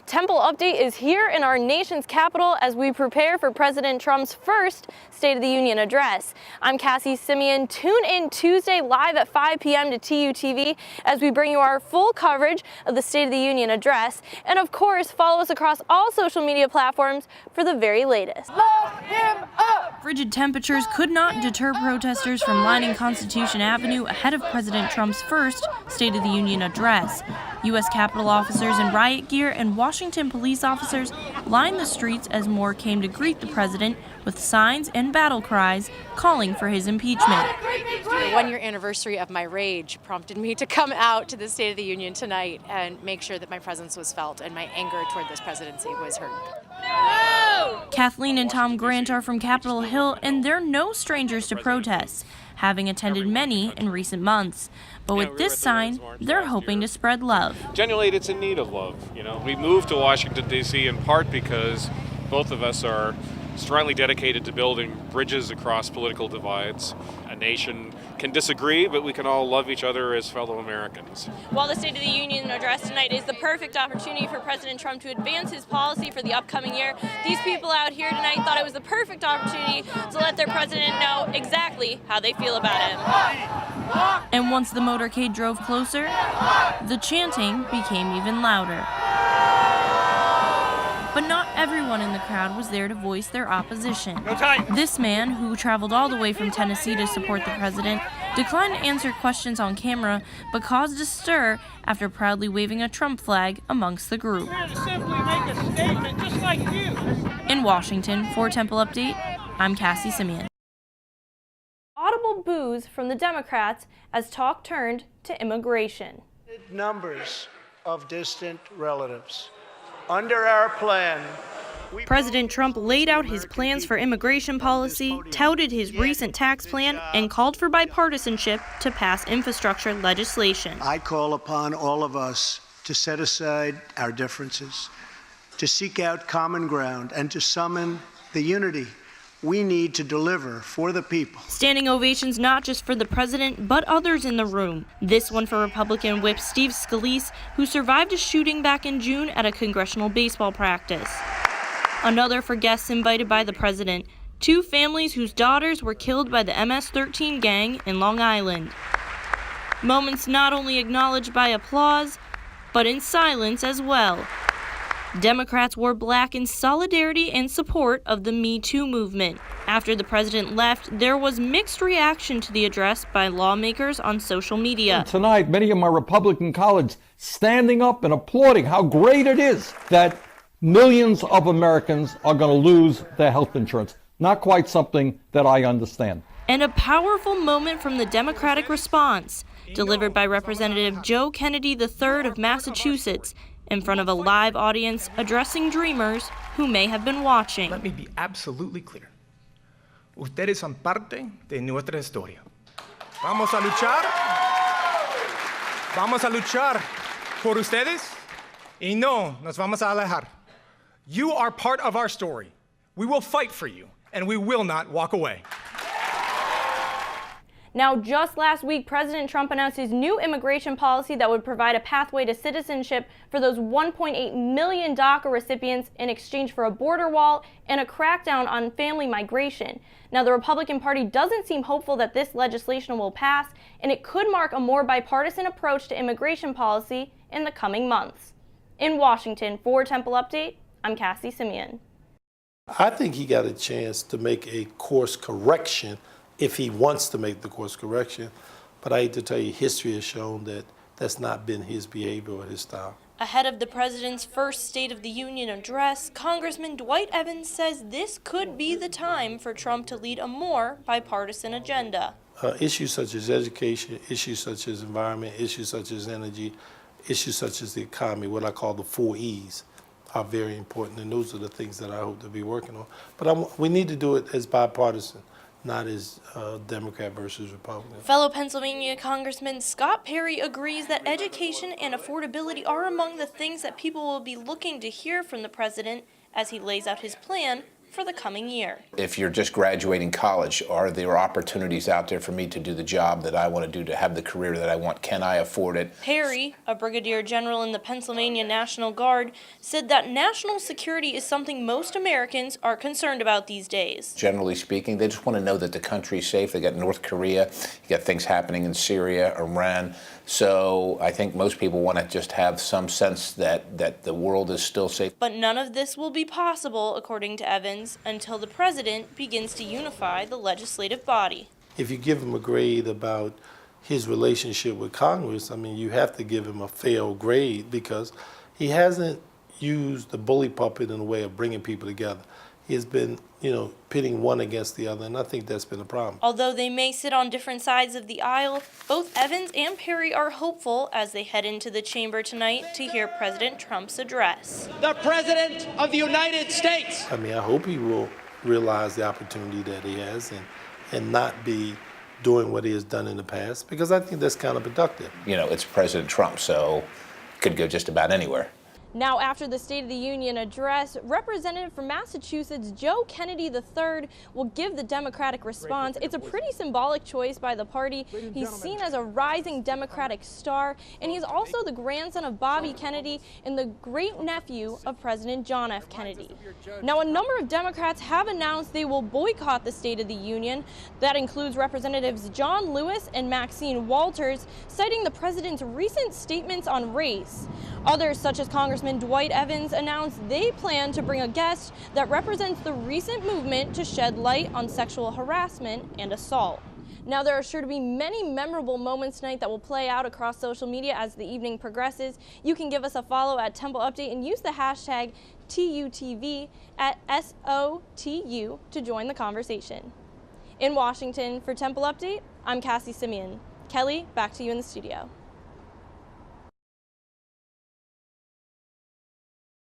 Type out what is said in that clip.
Temple Update is here in our nation's capital as we prepare for President Trump's first State of the Union address. I'm Cassie, Semyon. Tune in Tuesday live at 5 p.m. to TUTV as we bring you our full coverage of the State of the Union address. And of course, follow us across all social media platforms for the very latest. Lock him up! Frigid temperatures could not deter protesters from lining Constitution Avenue ahead of President Trump's first State of the Union address. U.S. Capitol officers in riot gear and Washington police officers lined the streets as more came to greet the president with signs and battle cries calling for his impeachment. The one-year anniversary of my rage prompted me to come out to the State of the Union tonight and make sure that my presence was felt and my anger toward this presidency was heard. No! Kathleen and Tom Grant are from Capitol Hill, and they're no strangers to protests, having attended many in recent months. But with this sign, they're hoping to spread love. Genuinely, it's in need of love. We moved to Washington, D.C. in part because both of us are strongly dedicated to building bridges across political divides. A nation can disagree, but we can all love each other as fellow Americans. While the State of the Union address tonight is the perfect opportunity for President Trump to advance his policy for the upcoming year, these people out here tonight thought it was the perfect opportunity to let their president know exactly how they feel about him. And once the motorcade drove closer, the chanting became even louder. But not everyone in the crowd was there to voice their opposition. This man, who traveled all the way from Tennessee to support the president, declined to answer questions on camera, but caused a stir after proudly waving a Trump flag amongst the group. In Washington, for Temple Update, I'm Cassie, Semyon. Audible boos from the Democrats as talk turned to immigration. Numbers of distant relatives. Under our plan, President Trump laid out his plans for immigration policy, touted his recent tax plan, and called for bipartisanship to pass infrastructure legislation. I call upon all of us to set aside our differences, to seek out common ground, and to summon the unity we need to deliver for the people. Standing ovations not just for the president, but others in the room. This one for Republican Whip Steve Scalise, who survived a shooting back in June at a congressional baseball practice. Another for guests invited by the president, two families whose daughters were killed by the MS-13 gang in Long Island. Moments not only acknowledged by applause, but in silence as well. Democrats wore black in solidarity and support of the Me Too movement. After the president left, there was mixed reaction to the address by lawmakers on social media. And tonight, many of my Republican colleagues standing up and applauding how great it is that millions of Americans are going to lose their health insurance. Not quite something that I understand. And a powerful moment from the Democratic response, delivered by Representative Joe Kennedy III of Massachusetts, in front of a live audience addressing dreamers who may have been watching. Let me be absolutely clear. Ustedes son parte de nuestra historia. Vamos a luchar. Vamos a luchar por ustedes y no nos vamos a alejar. You are part of our story. We will fight for you and we will not walk away. Now, just last week, President Trump announced his new immigration policy that would provide a pathway to citizenship for those 1.8 million DACA recipients in exchange for a border wall and a crackdown on family migration. Now, the Republican Party doesn't seem hopeful that this legislation will pass, and it could mark a more bipartisan approach to immigration policy in the coming months. In Washington, for Temple Update, I'm Cassie, Semyon. I think he got a chance to make a course correction if he wants to make the course correction. But I hate to tell you, history has shown that that's not been his behavior or his style. Ahead of the president's first State of the Union address, Congressman Dwight Evans says this could be the time for Trump to lead a more bipartisan agenda. Issues such as education, issues such as environment, issues such as energy, issues such as the economy, what I call the 4 E's, are very important. And those are the things that I hope to be working on. But we need to do it as bipartisan, not as Democrat versus Republican. Fellow Pennsylvania Congressman Scott Perry agrees that education and affordability are among the things that people will be looking to hear from the president as he lays out his plan for the coming year. If you're just graduating college, are there opportunities out there for me to do the job that I want to do, to have the career that I want? Can I afford it? Perry, a brigadier general in the Pennsylvania National Guard, said that national security is something most Americans are concerned about these days. Generally speaking, they just want to know that the country's safe. They got North Korea, you got things happening in Syria, Iran. So I think most people want to just have some sense that the world is still safe. But none of this will be possible, according to Evans, until the president begins to unify the legislative body. If you give him a grade about his relationship with Congress, I mean, you have to give him a fail grade because he hasn't used the bully puppet in a way of bringing people together. He has been, pitting one against the other, and I think that's been a problem. Although they may sit on different sides of the aisle, both Evans and Perry are hopeful as they head into the chamber tonight to hear President Trump's address. The President of the United States. I mean, I hope he will realize the opportunity that he has and not be doing what he has done in the past, because I think that's counterproductive. It's President Trump, so it could go just about anywhere. Now, after the State of the Union address, Representative from Massachusetts Joe Kennedy III will give the Democratic response. It's a pretty symbolic choice by the party. He's seen as a rising Democratic star, and he's also the grandson of Bobby Kennedy and the great-nephew of President John F. Kennedy. Now, a number of Democrats have announced they will boycott the State of the Union. That includes Representatives John Lewis and Maxine Walters, citing the president's recent statements on race. Others, such as Congressman Dwight Evans, announced they plan to bring a guest that represents the recent movement to shed light on sexual harassment and assault. Now, there are sure to be many memorable moments tonight that will play out across social media as the evening progresses. You can give us a follow at Temple Update and use the hashtag TUTV at SOTU to join the conversation. In Washington, for Temple Update, I'm Cassie Semyon. Kelly, back to you in the studio.